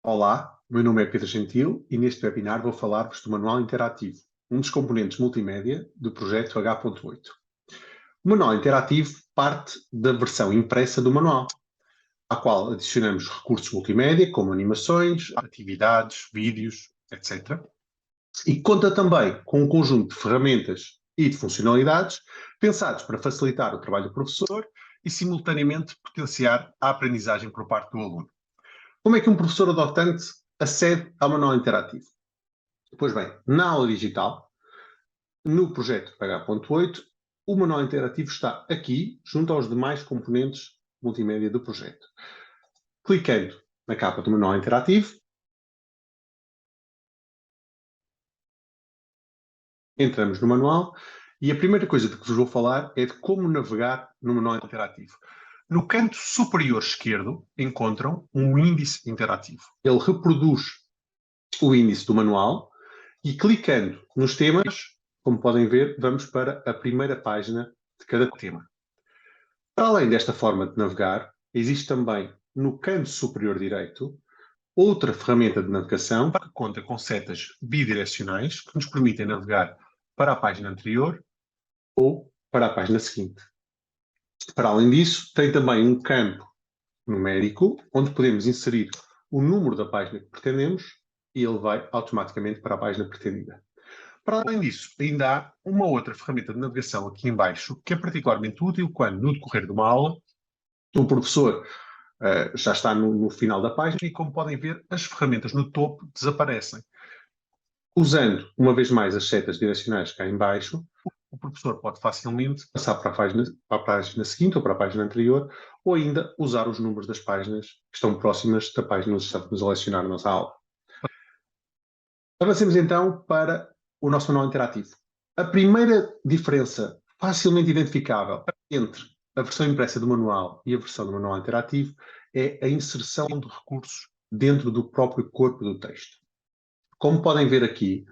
Olá, meu nome é Pedro Gentil e neste webinar vou falar-vos do Manual Interativo, um dos componentes multimédia do projeto H.8. O Manual Interativo parte da versão impressa do manual, à qual adicionamos recursos multimédia, como animações, atividades, vídeos, etc. E conta também com um conjunto de ferramentas e de funcionalidades pensados para facilitar o trabalho do professor e, simultaneamente, potenciar a aprendizagem por parte do aluno. Como é que um professor adotante acede ao manual interativo? Pois bem, na aula digital, no projeto H.8, o manual interativo está aqui, junto aos demais componentes multimédia do projeto. Clicando na capa do manual interativo, entramos no manual e a primeira coisa de que vos vou falar é de como navegar no manual interativo. No canto superior esquerdo encontram um índice interativo. Ele reproduz o índice do manual e clicando nos temas, como podem ver, vamos para a primeira página de cada tema. Para além desta forma de navegar, existe também no canto superior direito outra ferramenta de navegação que conta com setas bidirecionais que nos permitem navegar para a página anterior ou para a página seguinte. Para além disso, tem também um campo numérico onde podemos inserir o número da página que pretendemos e ele vai automaticamente para a página pretendida. Para além disso, ainda há uma outra ferramenta de navegação aqui em baixo que é particularmente útil quando, no decorrer de uma aula, o professor já está no final da página e, como podem ver, as ferramentas no topo desaparecem. Usando, uma vez mais, as setas direcionais cá em baixo, o professor pode facilmente passar para a página seguinte ou para a página anterior, ou ainda usar os números das páginas que estão próximas da página onde estamos a lecionar a nossa aula. Avancemos então para o nosso manual interativo. A primeira diferença facilmente identificável entre a versão impressa do manual e a versão do manual interativo é a inserção de recursos dentro do próprio corpo do texto. Como podem ver aqui,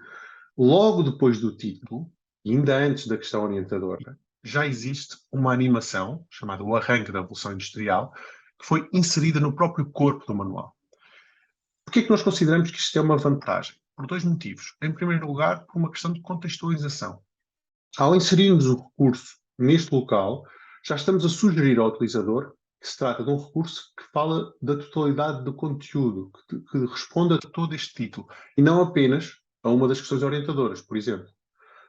logo depois do título, e ainda antes da questão orientadora, já existe uma animação, chamada O Arranque da Evolução Industrial, que foi inserida no próprio corpo do manual. Por que é que nós consideramos que isto é uma vantagem? Por dois motivos. Em primeiro lugar, por uma questão de contextualização. Ao inserirmos o recurso neste local, já estamos a sugerir ao utilizador que se trata de um recurso que fala da totalidade do conteúdo, que responde a todo este título, e não apenas a uma das questões orientadoras, por exemplo.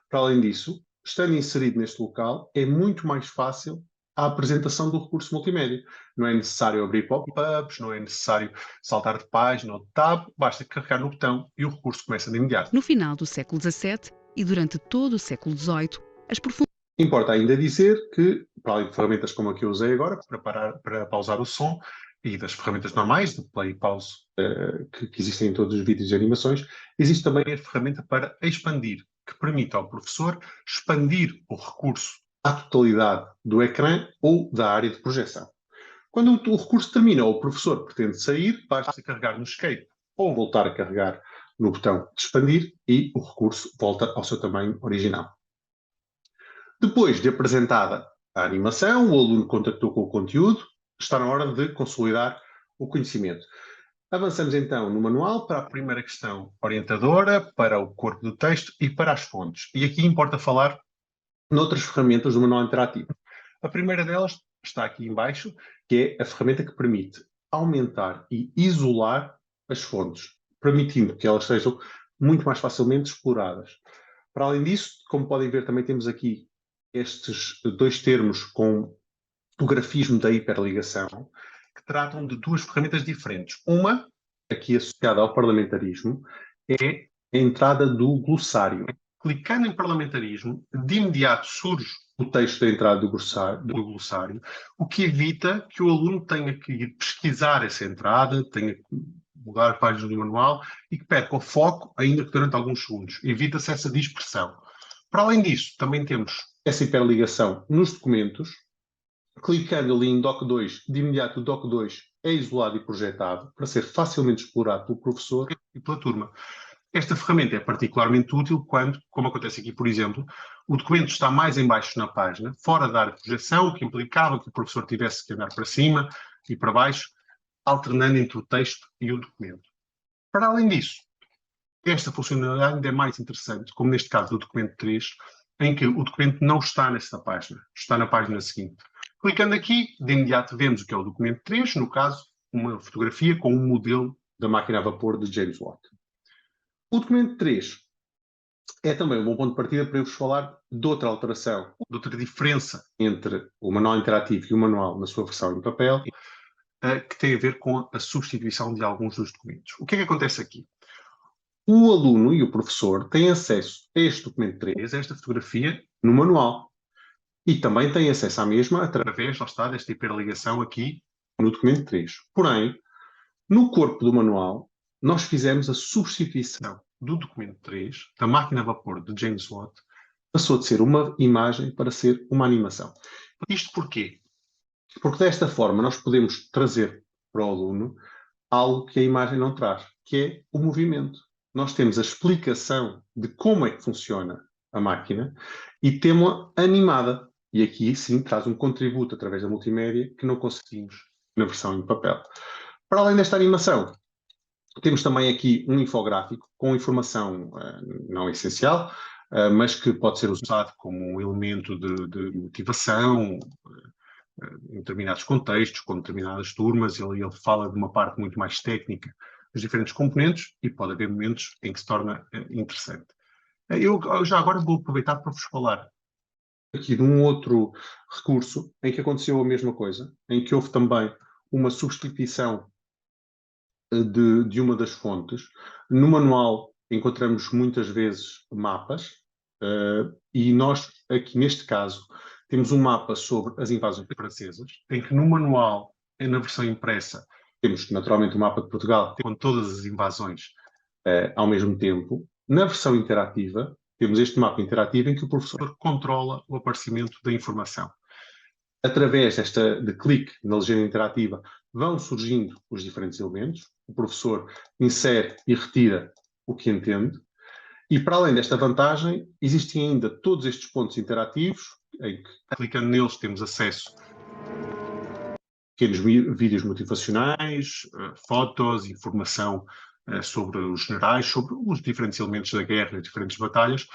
Para além disso, estando inserido neste local, é muito mais fácil a apresentação do recurso multimédia. Não é necessário abrir pop-ups, não é necessário saltar de página ou de tab, basta carregar no botão e o recurso começa de imediato. No final do século XVII e durante todo o século XVIII, as profundezas... Importa ainda dizer que, para além de ferramentas como a que eu usei agora, para pausar o som, e das ferramentas normais de play e pause que existem em todos os vídeos e animações, existe também a ferramenta para expandir, que permite ao professor expandir o recurso à totalidade do ecrã ou da área de projeção. Quando o recurso termina ou o professor pretende sair, basta carregar no escape ou voltar a carregar no botão de expandir e o recurso volta ao seu tamanho original. Depois de apresentada a animação, o aluno contactou com o conteúdo, está na hora de consolidar o conhecimento. Avançamos então no manual para a primeira questão orientadora, para o corpo do texto e para as fontes. E aqui importa falar noutras ferramentas do manual interativo. A primeira delas está aqui em baixo, que é a ferramenta que permite aumentar e isolar as fontes, permitindo que elas sejam muito mais facilmente exploradas. Para além disso, como podem ver, também temos aqui estes dois termos com o grafismo da hiperligação, que tratam de duas ferramentas diferentes. Uma, aqui associada ao parlamentarismo, é a entrada do glossário. Clicando em parlamentarismo, de imediato surge o texto da entrada do glossário, o que evita que o aluno tenha que ir pesquisar essa entrada, tenha que mudar a página do manual e que perca o foco, ainda que durante alguns segundos. Evita-se essa dispersão. Para além disso, também temos essa hiperligação nos documentos. Clicando ali em Doc2, de imediato o Doc2 é isolado e projetado para ser facilmente explorado pelo professor e pela turma. Esta ferramenta é particularmente útil quando, como acontece aqui, por exemplo, o documento está mais em baixo na página, fora da área de projeção, o que implicava que o professor tivesse que andar para cima e para baixo, alternando entre o texto e o documento. Para além disso, esta funcionalidade ainda é mais interessante, como neste caso do documento 3, em que o documento não está nesta página, está na página seguinte. Clicando aqui, de imediato vemos o que é o documento 3, no caso, uma fotografia com um modelo da máquina a vapor de James Watt. O documento 3 é também um bom ponto de partida para eu vos falar de outra alteração, de outra diferença entre o manual interativo e o manual na sua versão em papel, que tem a ver com a substituição de alguns dos documentos. O que é que acontece aqui? O aluno e o professor têm acesso a este documento 3, a esta fotografia, no manual. E também têm acesso à mesma através, lá está, desta hiperligação aqui no documento 3. Porém, no corpo do manual, nós fizemos a substituição do documento 3, da máquina a vapor de James Watt, passou de ser uma imagem para ser uma animação. Isto porquê? Porque desta forma nós podemos trazer para o aluno algo que a imagem não traz, que é o movimento. Nós temos a explicação de como é que funciona a máquina e temos-a animada. E aqui, sim, traz um contributo através da multimédia que não conseguimos na versão em papel. Para além desta animação, temos também aqui um infográfico com informação não essencial, mas que pode ser usado como um elemento de motivação, em determinados contextos, com determinadas turmas. Ele fala de uma parte muito mais técnica dos diferentes componentes e pode haver momentos em que se torna interessante. Eu já agora vou aproveitar para vos falar aqui de um outro recurso em que aconteceu a mesma coisa, em que houve também uma substituição de uma das fontes. No manual encontramos muitas vezes mapas, e nós aqui neste caso temos um mapa sobre as invasões francesas, em que no manual, na versão impressa, temos naturalmente o mapa de Portugal com todas as invasões ao mesmo tempo. Na versão interativa, temos este mapa interativo em que o professor controla o aparecimento da informação. Através de clique na legenda interativa, vão surgindo os diferentes elementos. O professor insere e retira o que entende. E para além desta vantagem, existem ainda todos estes pontos interativos, em que, clicando neles, temos acesso a pequenos vídeos motivacionais, fotos, informação sobre os generais, sobre os diferentes elementos da guerra, as diferentes batalhas,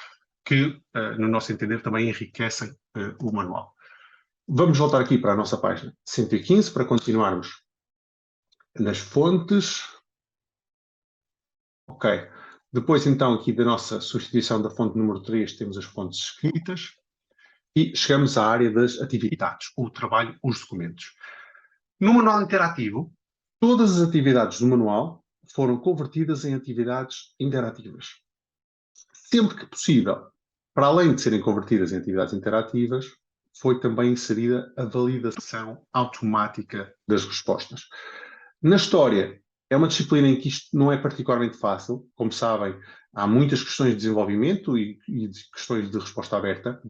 que, no nosso entender, também enriquecem o manual. Vamos voltar aqui para a nossa página 115 para continuarmos nas fontes. Ok. Depois, então, aqui da nossa substituição da fonte número 3, temos as fontes escritas. E chegamos à área das atividades, o trabalho, os documentos. No manual interativo, todas as atividades do manual foram convertidas em atividades interativas. Sempre que possível, para além de serem convertidas em atividades interativas, foi também inserida a validação automática das respostas. Na história, é uma disciplina em que isto não é particularmente fácil. Como sabem, há muitas questões de desenvolvimento e questões de resposta aberta,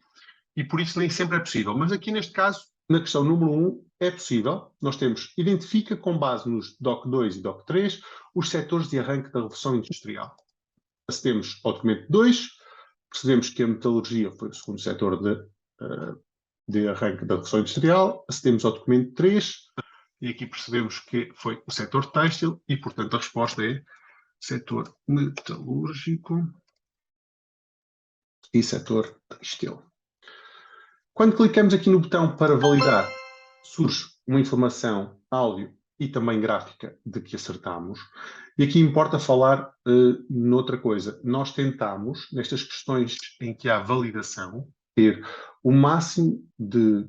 e por isso nem sempre é possível. Mas aqui, neste caso, na questão número 1, é possível. Nós temos, identifica com base nos DOC 2 e DOC 3, os setores de arranque da Revolução Industrial. Acedemos ao documento 2, percebemos que a metalurgia foi o segundo setor de arranque da Revolução Industrial. Acedemos ao documento 3, e aqui percebemos que foi o setor têxtil, e, portanto, a resposta é setor metalúrgico e setor têxtil. Quando clicamos aqui no botão para validar, surge uma informação áudio e também gráfica de que acertamos. E aqui importa falar noutra coisa. Nós tentamos, nestas questões em que há validação, ter o máximo de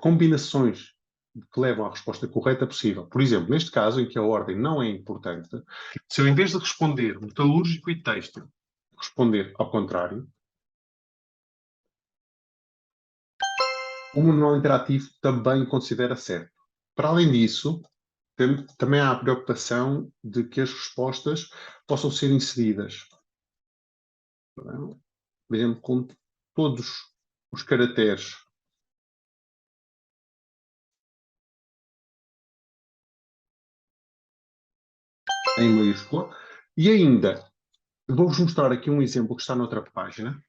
combinações que levam à resposta correta possível. Por exemplo, neste caso, em que a ordem não é importante, se eu, em vez de responder metalúrgico e têxtil, responder ao contrário, o manual interativo também considera certo. Para além disso, também há a preocupação de que as respostas possam ser inseridas, por exemplo, com todos os caracteres em maiúscula. E ainda, vou-vos mostrar aqui um exemplo que está noutra página,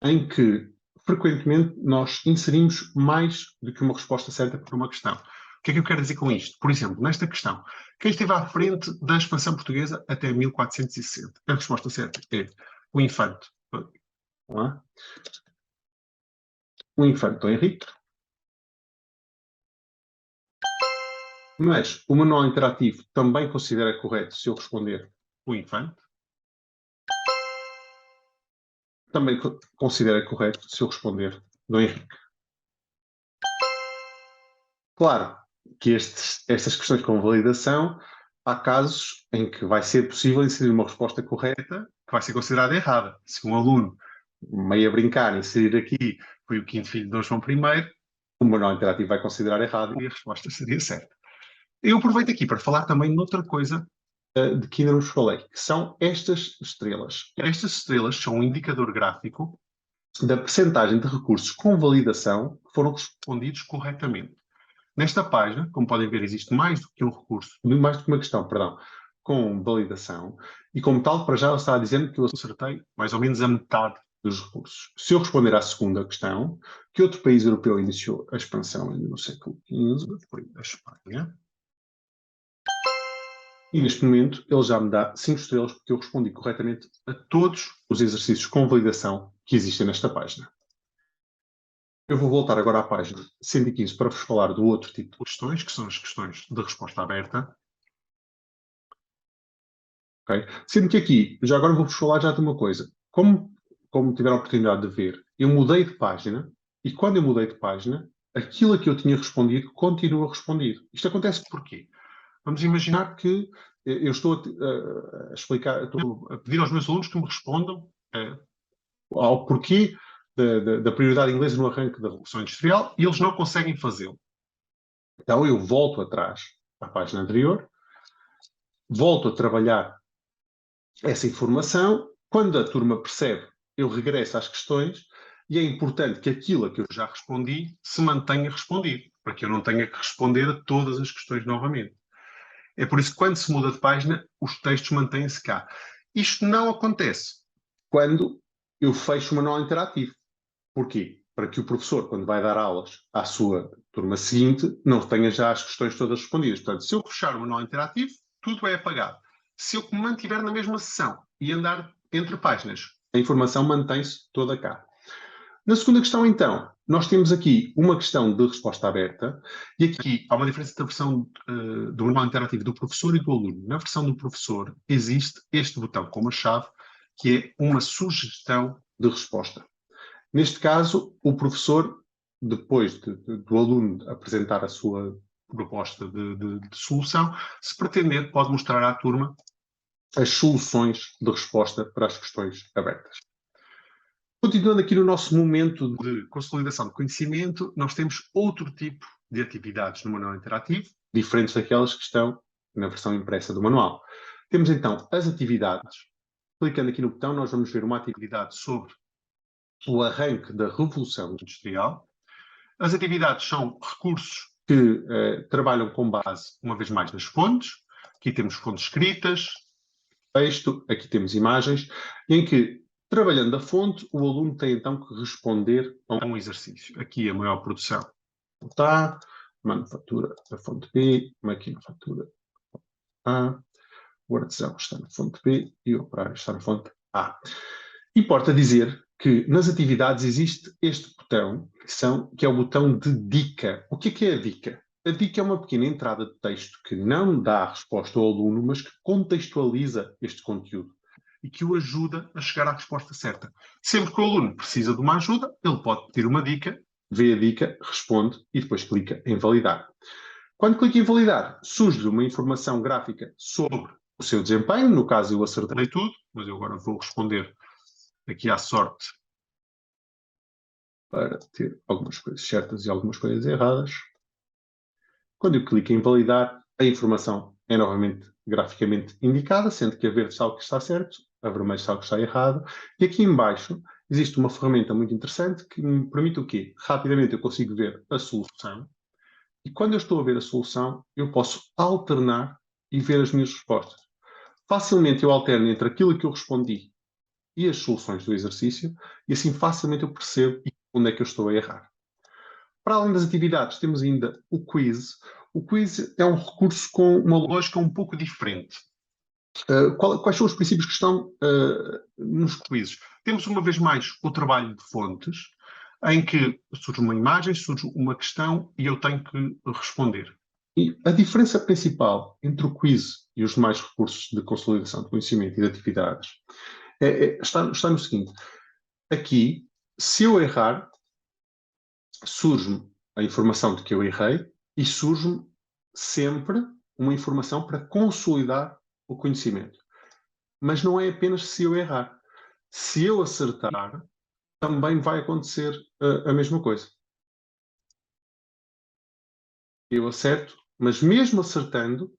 em que frequentemente nós inserimos mais do que uma resposta certa para uma questão. O que é que eu quero dizer com isto? Por exemplo, nesta questão, quem esteve à frente da expansão portuguesa até 1460? A resposta certa é o infante. Não é? O infante Dom Henrique. Mas o manual interativo também considera correto se eu responder o infante. Também considera correto se eu responder Dom Henrique. Claro que estas questões com validação, há casos em que vai ser possível inserir uma resposta correta que vai ser considerada errada. Se um aluno, meio a brincar, inserir aqui foi o quinto filho de Dom João I, o manual interativo vai considerar errado e a resposta seria certa. Eu aproveito aqui para falar também de outra coisa de que ainda não vos falei, que são estas estrelas. Estas estrelas são um indicador gráfico da percentagem de recursos com validação que foram respondidos corretamente. Nesta página, como podem ver, existe mais do que um recurso, mais do que uma questão, perdão, com validação, e como tal, para já ela está dizendo que eu acertei mais ou menos a metade dos recursos. Se eu responder à segunda questão, que outro país europeu iniciou a expansão no século XV, foi a Espanha. E neste momento ele já me dá 5 estrelas porque eu respondi corretamente a todos os exercícios com validação que existem nesta página. Eu vou voltar agora à página 115 para vos falar do outro tipo de questões, que são as questões de resposta aberta. Okay? Sendo que aqui, já agora vou-vos falar já de uma coisa. Como tiveram a oportunidade de ver, eu mudei de página e quando eu mudei de página, aquilo a que eu tinha respondido continua respondido. Isto acontece porquê? Vamos imaginar que eu estou a explicar, estou a pedir aos meus alunos que me respondam ao porquê da prioridade inglesa no arranque da Revolução Industrial e eles não conseguem fazê-lo. Então eu volto atrás à página anterior, volto a trabalhar essa informação. Quando a turma percebe, eu regresso às questões e é importante que aquilo a que eu já respondi se mantenha respondido, para que eu não tenha que responder a todas as questões novamente. É por isso que quando se muda de página, os textos mantêm-se cá. Isto não acontece quando eu fecho o manual interativo. Porquê? Para que o professor, quando vai dar aulas à sua turma seguinte, não tenha já as questões todas respondidas. Portanto, se eu fechar o manual interativo, tudo é apagado. Se eu me mantiver na mesma sessão e andar entre páginas, a informação mantém-se toda cá. Na segunda questão, então, nós temos aqui uma questão de resposta aberta e aqui há uma diferença da versão do manual interativo do professor e do aluno. Na versão do professor existe este botão com uma chave que é uma sugestão de resposta. Neste caso, o professor, depois do aluno apresentar a sua proposta de solução, se pretender, pode mostrar à turma as soluções de resposta para as questões abertas. Continuando aqui no nosso momento de consolidação de conhecimento, nós temos outro tipo de atividades no manual interativo, diferentes daquelas que estão na versão impressa do manual. Temos então as atividades. Clicando aqui no botão, nós vamos ver uma atividade sobre o arranque da Revolução Industrial. As atividades são recursos que trabalham com base, uma vez mais, nas fontes. Aqui temos fontes escritas, texto, aqui temos imagens, em que, trabalhando a fonte, o aluno tem então que responder a um exercício. Aqui a maior produção está, manufatura da fonte B, maquinofatura A, o artesão está na fonte B e o operário está na fonte A. Importa dizer que nas atividades existe este botão, que é o botão de dica. O que é a dica? A dica é uma pequena entrada de texto que não dá a resposta ao aluno, mas que contextualiza este conteúdo e que o ajuda a chegar à resposta certa. Sempre que o aluno precisa de uma ajuda, ele pode pedir uma dica, vê a dica, responde e depois clica em validar. Quando clica em validar, surge uma informação gráfica sobre o seu desempenho. No caso, eu acertei tudo, mas eu agora vou responder aqui à sorte para ter algumas coisas certas e algumas coisas erradas. Quando eu clico em validar, a informação é novamente graficamente indicada, sendo que a verde está o que está certo, a vermelho está o que está errado. E aqui em baixo existe uma ferramenta muito interessante que me permite o quê? Rapidamente eu consigo ver a solução. E quando eu estou a ver a solução, eu posso alternar e ver as minhas respostas. Facilmente eu alterno entre aquilo que eu respondi e as soluções do exercício, e assim facilmente eu percebo onde é que eu estou a errar. Para além das atividades, temos ainda o quiz. O quiz é um recurso com uma lógica um pouco diferente. Quais são os princípios que estão nos quizzes? Temos, uma vez mais, o trabalho de fontes, em que surge uma imagem, surge uma questão e eu tenho que responder. E a diferença principal entre o quiz e os demais recursos de consolidação de conhecimento e de atividades está no seguinte. Aqui, se eu errar, surge-me a informação de que eu errei e surge-me sempre uma informação para consolidar o conhecimento. Mas não é apenas se eu errar. Se eu acertar, também vai acontecer a mesma coisa. Eu acerto, mas mesmo acertando,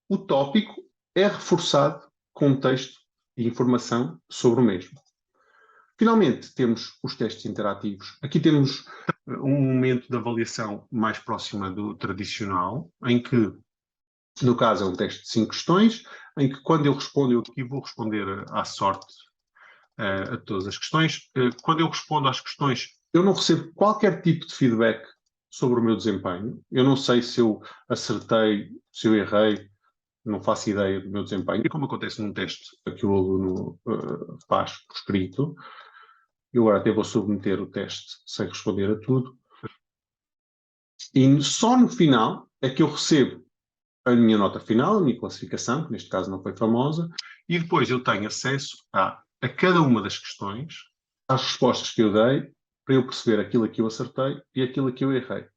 o tópico é reforçado com texto e informação sobre o mesmo. Finalmente, temos os testes interativos. Aqui temos um momento de avaliação mais próxima do tradicional, em que, no caso, é um teste de 5 questões, em que quando eu respondo, eu aqui vou responder à sorte a todas as questões. Quando eu respondo às questões, eu não recebo qualquer tipo de feedback sobre o meu desempenho. Eu não sei se eu acertei, se eu errei, não faço ideia do meu desempenho. E como acontece num teste que o aluno faz por escrito, eu agora até vou submeter o teste sem responder a tudo. E só no final é que eu recebo a minha nota final, a minha classificação, que neste caso não foi famosa, e depois eu tenho acesso a cada uma das questões, às respostas que eu dei, para eu perceber aquilo que eu acertei e aquilo que eu errei.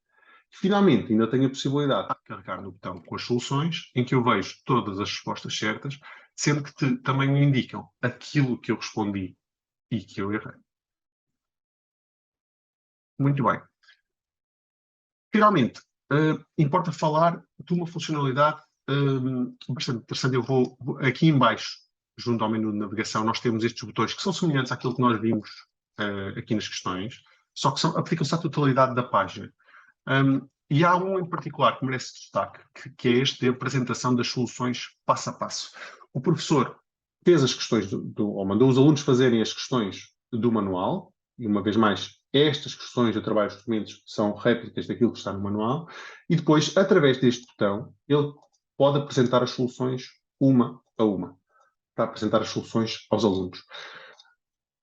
Finalmente, ainda tenho a possibilidade de carregar no botão com as soluções, em que eu vejo todas as respostas certas, sendo que também me indicam aquilo que eu respondi e que eu errei. Muito bem. Finalmente, importa falar de uma funcionalidade bastante interessante. Eu vou aqui em baixo, junto ao menu de navegação, nós temos estes botões que são semelhantes àquilo que nós vimos aqui nas questões, só que aplicam-se à totalidade da página. E há um em particular que merece destaque, que é este de apresentação das soluções passo a passo. O professor fez as questões, ou mandou os alunos fazerem as questões do manual, e uma vez mais, estas questões do trabalho dos documentos são réplicas daquilo que está no manual, e depois, através deste botão, ele pode apresentar as soluções uma a uma, para apresentar as soluções aos alunos.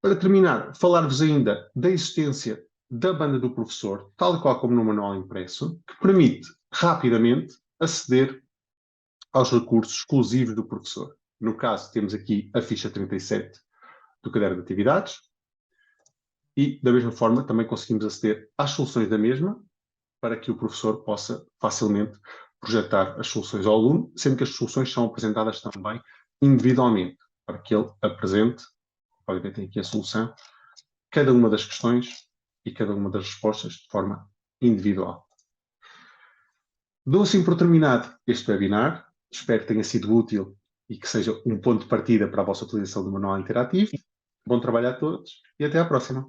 Para terminar, falar-vos ainda da existência da banda do professor, tal e qual como no manual impresso, que permite rapidamente aceder aos recursos exclusivos do professor. No caso, temos aqui a ficha 37 do caderno de atividades e, da mesma forma, também conseguimos aceder às soluções da mesma para que o professor possa facilmente projetar as soluções ao aluno, sendo que as soluções são apresentadas também individualmente, para que ele apresente, podem ver, tem aqui a solução, cada uma das questões e cada uma das respostas de forma individual. Dou assim por terminado este webinar. Espero que tenha sido útil e que seja um ponto de partida para a vossa utilização do manual interativo. Bom trabalho a todos e até à próxima.